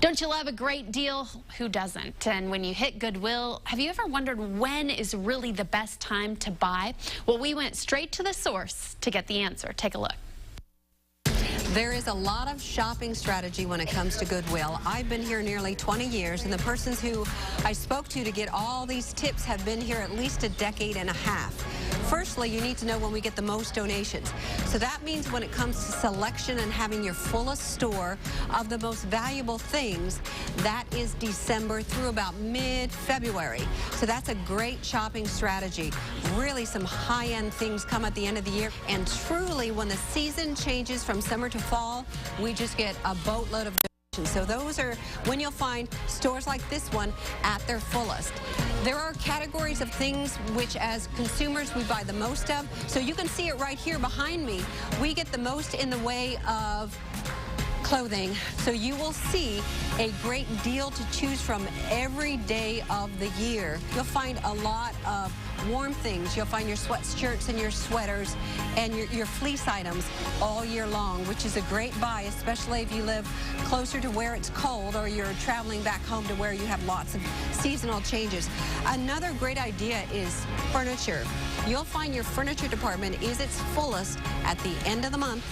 Don't you love a great deal? Who doesn't? And when you hit Goodwill, have you ever wondered when is really the best time to buy? Well, we went straight to the source to get the answer. Take a look. There is a lot of shopping strategy when it comes to Goodwill. I've been here nearly 20 years, and the persons who I spoke to get all these tips have been here at least a decade and a half. Firstly, you need to know when we get the most donations. So that means when it comes to selection and having your fullest store of the most valuable things, that is December through about mid-February. So that's a great shopping strategy. Really some high-end things come at the end of the year. And truly, when the season changes from summer to fall, we just get a boatload of donations. So those are when you'll find stores like this one at their fullest. There are categories of things which as consumers we buy the most of. So you can see it right here behind me. We get the most in the way of clothing. So you will see a great deal to choose from every day of the year. You'll find a lot of warm things. You'll find your sweatshirts and your sweaters and your fleece items all year long, which is a great buy, especially if you live closer to where it's cold or you're traveling back home to where you have lots of seasonal changes. Another great idea is furniture. You'll find your furniture department is its fullest at the end of the month,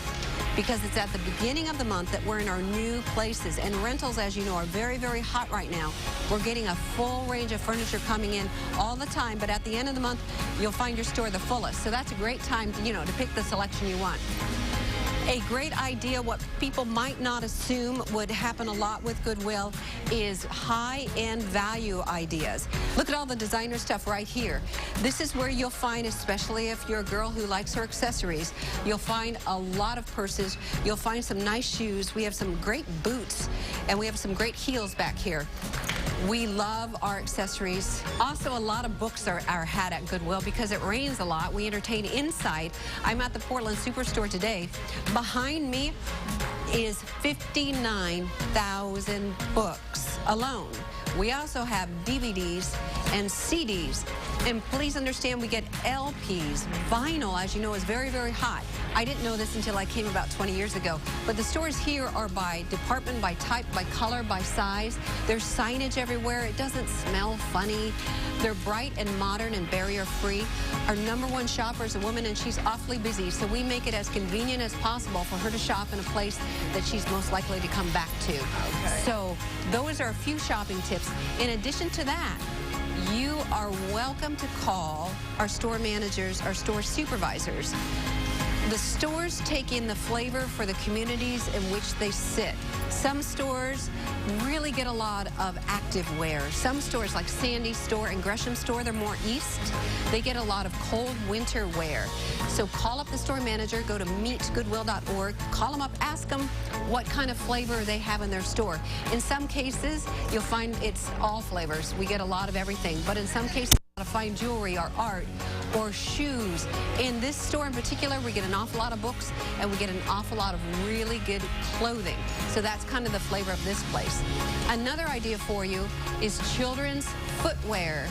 because it's at the beginning of the month that we're in our new places. And rentals, as you know, are very, very hot right now. We're getting a full range of furniture coming in all the time, but at the end of the month, you'll find your store the fullest. So that's a great time to, to pick the selection you want. A great idea, what people might not assume would happen a lot with Goodwill, is high-end value ideas. Look at all the designer stuff right here. This is where you'll find, especially if you're a girl who likes her accessories, you'll find a lot of purses. You'll find some nice shoes. We have some great boots, and we have some great heels back here. We love our accessories. Also, a lot of books are had at Goodwill because it rains a lot. We entertain inside. I'm at the Portland Superstore today. Behind me is 59,000 books alone. We also have DVDs and CDs. And please understand, we get LPs. Vinyl, as you know, is very, very hot. I didn't know this until I came about 20 years ago. But the stores here are by department, by type, by color, by size. There's signage everywhere. It doesn't smell funny. They're bright and modern and barrier-free. Our #1 shopper is a woman, and she's awfully busy. So we make it as convenient as possible for her to shop in a place that she's most likely to come back to. Okay. So those are a few shopping tips. In addition to that, you are welcome to call our store managers, our store supervisors. The stores take in the flavor for the communities in which they sit. Some stores really get a lot of active wear. Some stores like Sandy's store and Gresham's store, they're more east. They get a lot of cold winter wear. So call up the store manager, go to meetgoodwill.org, call them up, ask them what kind of flavor they have in their store. In some cases, you'll find it's all flavors. We get a lot of everything, but in some cases, a lot of fine jewelry or art or shoes. In this store in particular, we get an awful lot of books and we get an awful lot of really good clothing. So that's kind of the flavor of this place. Another idea for you is children's footwear.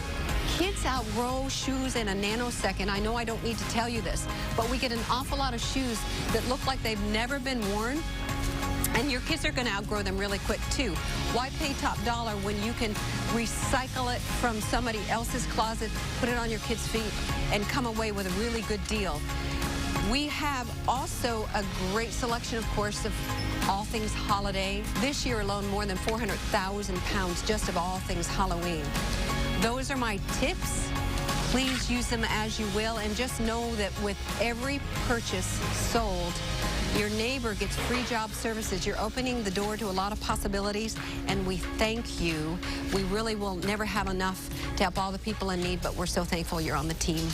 Kids outgrow shoes in a nanosecond. I know I don't need to tell you this, but we get an awful lot of shoes that look like they've never been worn. And your kids are going to outgrow them really quick, too. Why pay top dollar when you can recycle it from somebody else's closet, put it on your kids' feet, and come away with a really good deal? We have also a great selection, of course, of all things holiday. This year alone, more than 400,000 pounds just of all things Halloween. Those are my tips. Please use them as you will, and just know that with every purchase sold, your neighbor gets free job services. You're opening the door to a lot of possibilities, and we thank you. We really will never have enough to help all the people in need, but we're so thankful you're on the team.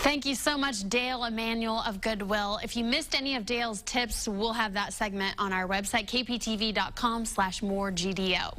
Thank you so much, Dale Emanuel of Goodwill. If you missed any of Dale's tips, we'll have that segment on our website, kptv.com/moregdo.